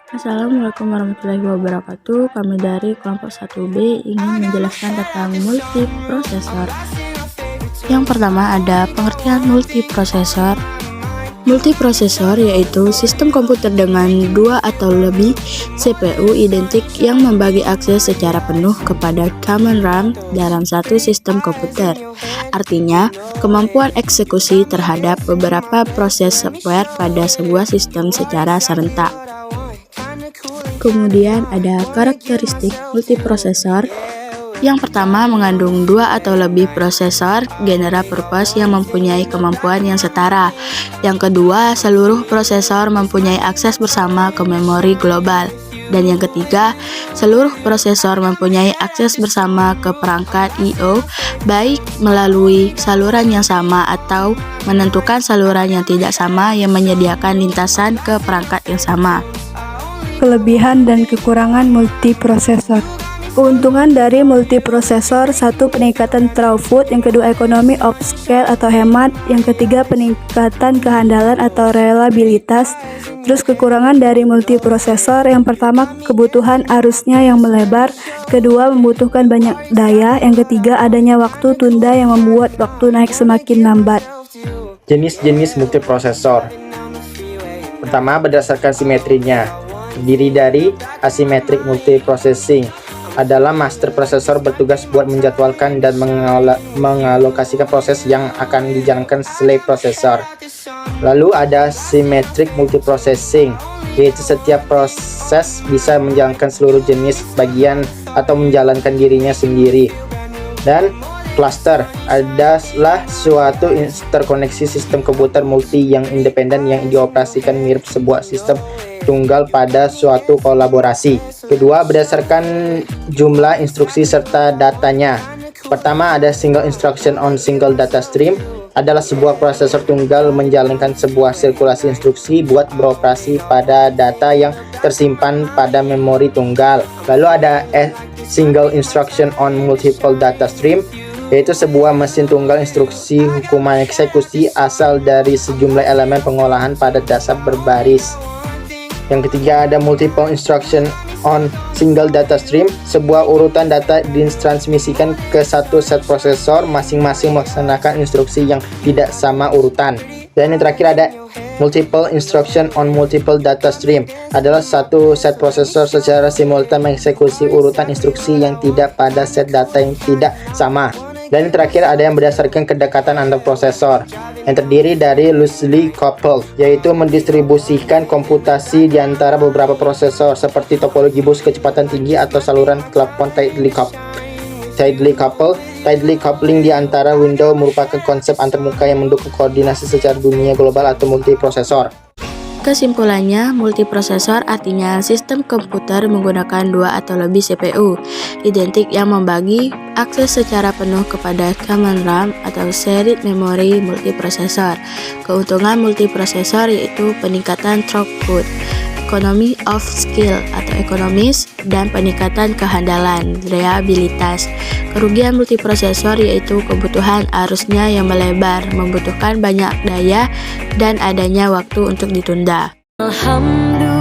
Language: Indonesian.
Assalamualaikum warahmatullahi wabarakatuh. Kami dari kelompok 1B ingin menjelaskan tentang multiprosesor. Yang pertama ada pengertian multiprosesor. Multiprosesor yaitu sistem komputer dengan dua atau lebih CPU identik yang membagi akses secara penuh kepada common RAM dalam satu sistem komputer. Artinya, kemampuan eksekusi terhadap beberapa proses software pada sebuah sistem secara serentak. Kemudian ada karakteristik multiprosesor. Yang pertama mengandung dua atau lebih prosesor general purpose yang mempunyai kemampuan yang setara. Yang kedua, seluruh prosesor mempunyai akses bersama ke memori global. Dan yang ketiga, seluruh prosesor mempunyai akses bersama ke perangkat I/O, baik melalui saluran yang sama atau menentukan saluran yang tidak sama yang menyediakan lintasan ke perangkat yang sama. Kelebihan dan kekurangan multiprosesor. Keuntungan dari multiprosesor: satu, peningkatan throughput; yang kedua, economy of scale atau hemat; yang ketiga, peningkatan kehandalan atau reliabilitas. Terus kekurangan dari multiprosesor: yang pertama, kebutuhan arusnya yang melebar; kedua, membutuhkan banyak daya; yang ketiga, adanya waktu tunda yang membuat waktu naik semakin lambat. Jenis-jenis multiprosesor. Pertama, berdasarkan simetrinya. Terdiri dari asymmetric multiprocessing, adalah master prosesor bertugas buat menjadwalkan dan mengalokasikan proses yang akan dijalankan slave prosesor. Lalu ada symmetric multiprocessing, yaitu setiap proses bisa menjalankan seluruh jenis bagian atau menjalankan dirinya sendiri. Dan cluster adalah suatu interkoneksi sistem komputer multi yang independen yang dioperasikan mirip sebuah sistem tunggal pada suatu kolaborasi. Kedua, berdasarkan jumlah instruksi serta datanya. Pertama, ada single instruction on single data stream, adalah sebuah prosesor tunggal menjalankan sebuah sirkulasi instruksi buat beroperasi pada data yang tersimpan pada memori tunggal. Lalu ada single instruction on multiple data stream, yaitu sebuah mesin tunggal instruksi hukuman eksekusi asal dari sejumlah elemen pengolahan pada dasar berbaris. Yang ketiga ada multiple instruction on single data stream, sebuah urutan data ditransmisikan ke satu set prosesor masing-masing melaksanakan instruksi yang tidak sama urutan. Dan yang terakhir ada multiple instruction on multiple data stream, adalah satu set prosesor secara simultan mengeksekusi urutan instruksi yang tidak pada set data yang tidak sama. Dan yang terakhir ada yang berdasarkan kedekatan antar prosesor, yang terdiri dari loosely coupled, yaitu mendistribusikan komputasi di antara beberapa prosesor seperti topologi bus kecepatan tinggi atau saluran telepon tightly coupled. Tightly coupling di antara window merupakan konsep antarmuka yang mendukung koordinasi secara dunia global atau multiprosesor. Kesimpulannya, multiprosesor artinya sistem komputer menggunakan dua atau lebih CPU identik yang membagi akses secara penuh kepada common RAM atau shared memory multiprosesor. Keuntungan multiprosesor yaitu peningkatan throughput, economy of scale atau ekonomis, dan peningkatan kehandalan, reliabilitas. Kerugian multiprosesor yaitu kebutuhan arusnya yang melebar, membutuhkan banyak daya, dan adanya waktu untuk ditunda. Alhamdulillah.